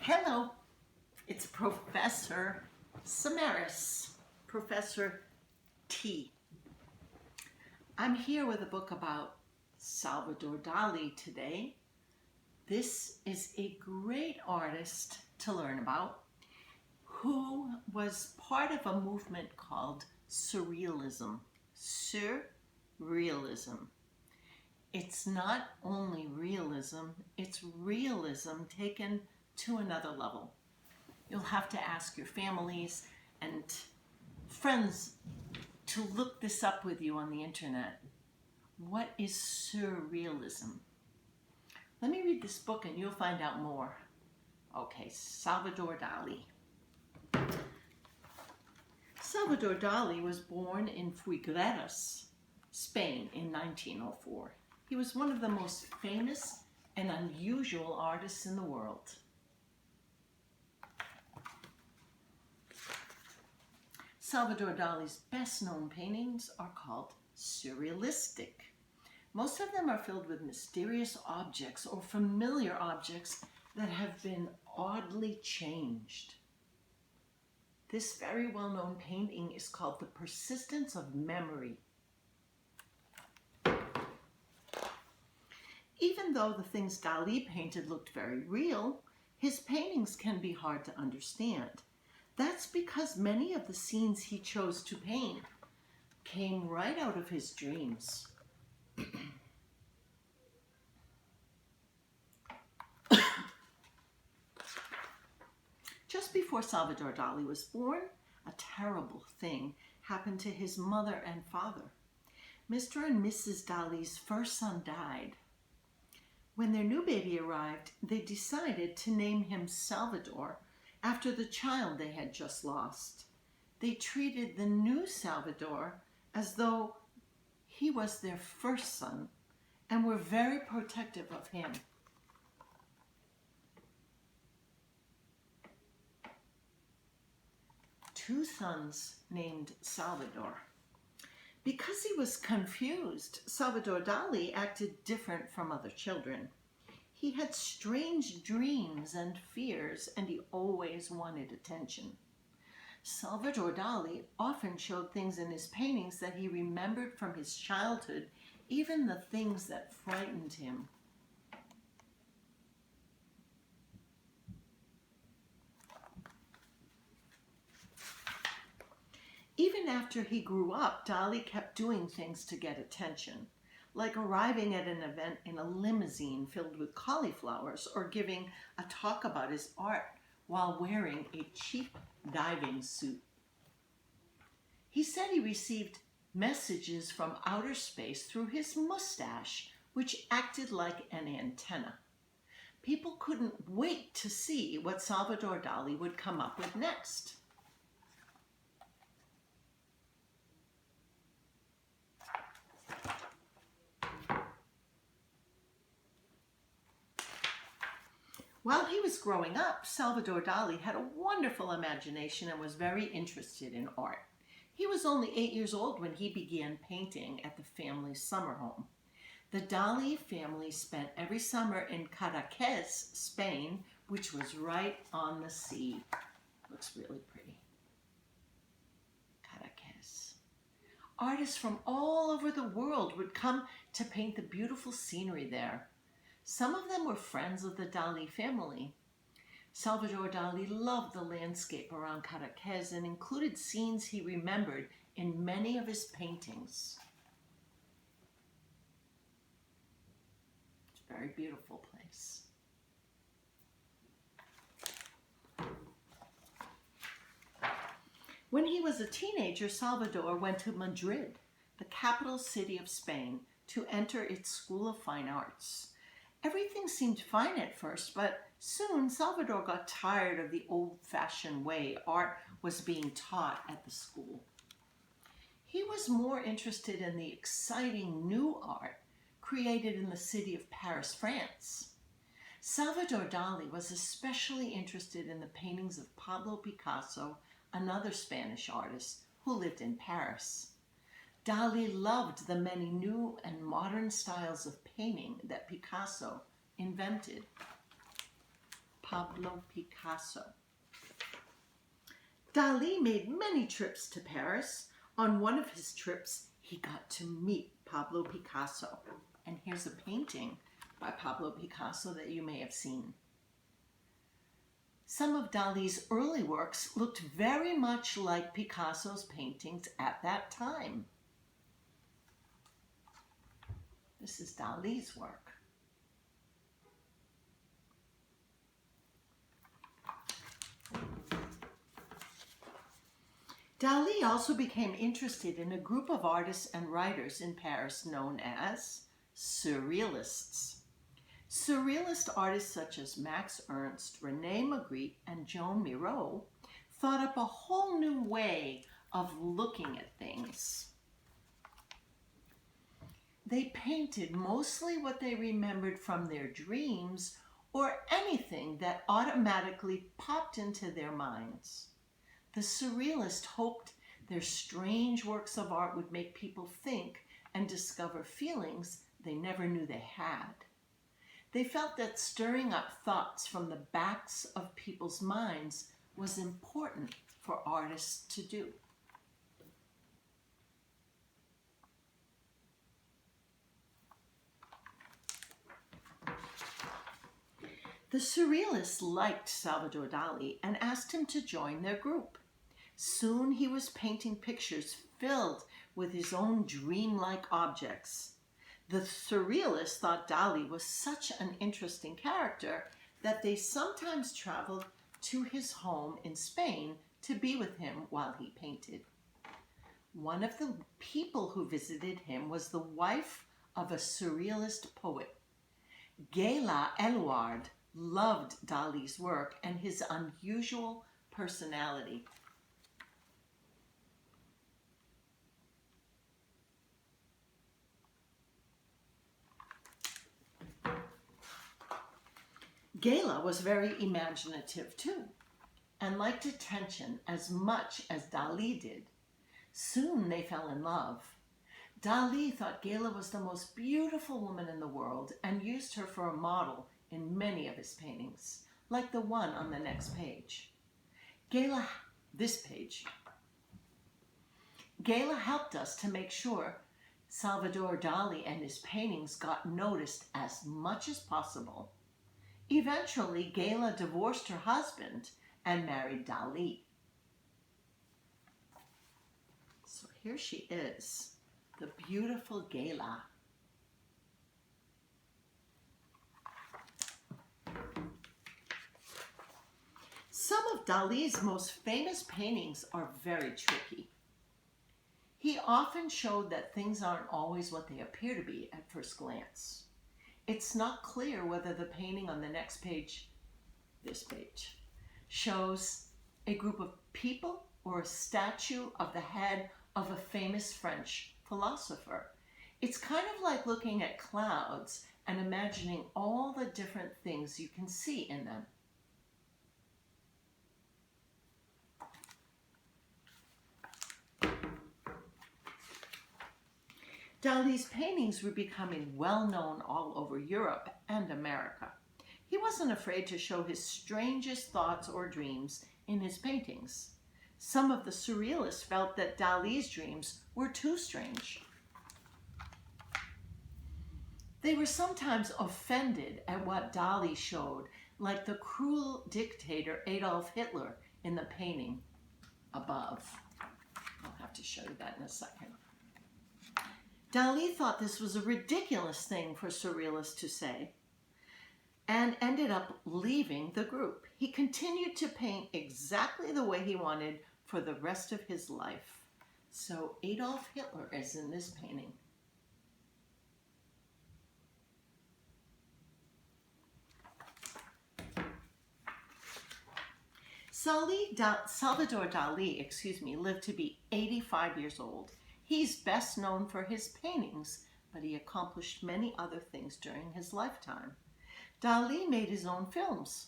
Hello, it's Professor Samaras, Professor T. I'm here with a book about Salvador Dali today. This is a great artist to learn about who was part of a movement called Surrealism. Surrealism. It's not only realism, it's realism taken to another level. You'll have to ask your families and friends to look this up with you on the internet. What is surrealism? Let me read this book and you'll find out more. Okay, Salvador Dali. Salvador Dali was born in Figueres, Spain in 1904. He was one of the most famous and unusual artists in the world. Salvador Dali's best-known paintings are called surrealistic. Most of them are filled with mysterious objects or familiar objects that have been oddly changed. This very well-known painting is called The Persistence of Memory. Even though the things Dali painted looked very real, his paintings can be hard to understand. That's because many of the scenes he chose to paint came right out of his dreams. Just before Salvador Dali was born, a terrible thing happened to his mother and father. Mr. and Mrs. Dali's first son died. When their new baby arrived, they decided to name him Salvador after the child they had just lost. They treated the new Salvador as though he was their first son and were very protective of him. Two sons named Salvador. Because he was confused, Salvador Dali acted different from other children. He had strange dreams and fears, and he always wanted attention. Salvador Dali often showed things in his paintings that he remembered from his childhood, even the things that frightened him. Even after he grew up, Dali kept doing things to get attention, like arriving at an event in a limousine filled with cauliflowers or giving a talk about his art while wearing a cheap diving suit. He said he received messages from outer space through his mustache, which acted like an antenna. People couldn't wait to see what Salvador Dali would come up with next. While he was growing up, Salvador Dali had a wonderful imagination and was very interested in art. He was only 8 years old when he began painting at the family's summer home. The Dali family spent every summer in Caracas, Spain, which was right on the sea. Looks really pretty. Caracas. Artists from all over the world would come to paint the beautiful scenery there. Some of them were friends of the Dali family. Salvador Dali loved the landscape around Caracas and included scenes he remembered in many of his paintings. It's a very beautiful place. When he was a teenager, Salvador went to Madrid, the capital city of Spain, to enter its School of Fine Arts. Everything seemed fine at first, but soon Salvador got tired of the old-fashioned way art was being taught at the school. He was more interested in the exciting new art created in the city of Paris, France. Salvador Dali was especially interested in the paintings of Pablo Picasso, another Spanish artist who lived in Paris. Dali loved the many new and modern styles of painting that Picasso invented. Pablo Picasso. Dali made many trips to Paris. On one of his trips, he got to meet Pablo Picasso. And here's a painting by Pablo Picasso that you may have seen. Some of Dali's early works looked very much like Picasso's paintings at that time. This is Dali's work. Dali also became interested in a group of artists and writers in Paris known as Surrealists. Surrealist artists such as Max Ernst, René Magritte, and Joan Miro thought up a whole new way of looking at things. They painted mostly what they remembered from their dreams or anything that automatically popped into their minds. The Surrealists hoped their strange works of art would make people think and discover feelings they never knew they had. They felt that stirring up thoughts from the backs of people's minds was important for artists to do. The Surrealists liked Salvador Dali and asked him to join their group. Soon he was painting pictures filled with his own dreamlike objects. The Surrealists thought Dali was such an interesting character that they sometimes traveled to his home in Spain to be with him while he painted. One of the people who visited him was the wife of a Surrealist poet. Gela Eluard loved Dali's work and his unusual personality. Gela was very imaginative too, and liked attention as much as Dali did. Soon they fell in love. Dali thought Gela was the most beautiful woman in the world and used her for a model in many of his paintings, like the one on the next page. This page. Gela helped us to make sure Salvador Dali and his paintings got noticed as much as possible. Eventually, Gela divorced her husband and married Dali. So here she is, the beautiful Gela. Some of Dali's most famous paintings are very tricky. He often showed that things aren't always what they appear to be at first glance. It's not clear whether the painting on the next page, this page, shows a group of people or a statue of the head of a famous French philosopher. It's kind of like looking at clouds and imagining all the different things you can see in them. Dali's paintings were becoming well known all over Europe and America. He wasn't afraid to show his strangest thoughts or dreams in his paintings. Some of the Surrealists felt that Dali's dreams were too strange. They were sometimes offended at what Dali showed, like the cruel dictator Adolf Hitler in the painting above. I'll have to show you that in a second. Dali thought this was a ridiculous thing for Surrealists to say and ended up leaving the group. He continued to paint exactly the way he wanted for the rest of his life. So Adolf Hitler is in this painting. Salvador Dali, lived to be 85 years old. He's best known for his paintings, but he accomplished many other things during his lifetime. Dali made his own films.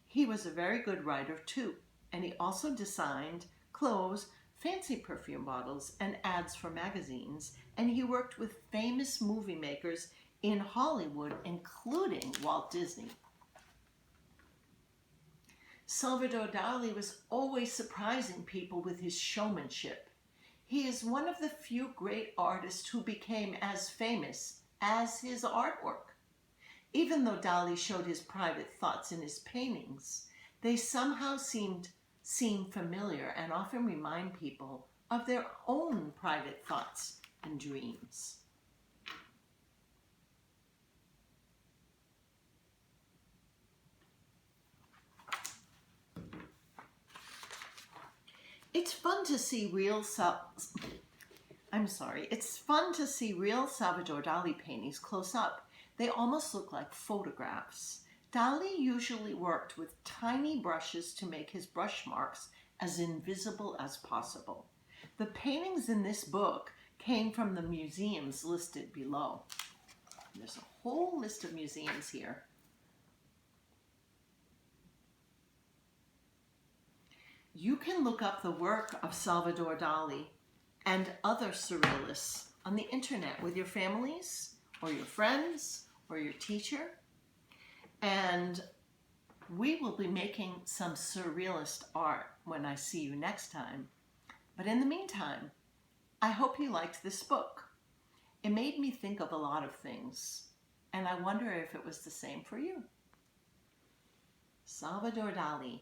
He was a very good writer too, and he also designed clothes, fancy perfume bottles, and ads for magazines, and he worked with famous movie makers in Hollywood, including Walt Disney. Salvador Dali was always surprising people with his showmanship. He is one of the few great artists who became as famous as his artwork. Even though Dali showed his private thoughts in his paintings, they somehow seem familiar and often remind people of their own private thoughts and dreams. It's fun to see real Salvador Dali paintings close up. They almost look like photographs. Dali usually worked with tiny brushes to make his brush marks as invisible as possible. The paintings in this book came from the museums listed below. There's a whole list of museums here. You can look up the work of Salvador Dali and other surrealists on the internet with your families or your friends or your teacher. And we will be making some surrealist art when I see you next time. But in the meantime, I hope you liked this book. It made me think of a lot of things, and I wonder if it was the same for you. Salvador Dali.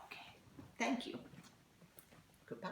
Okay, thank you. Goodbye.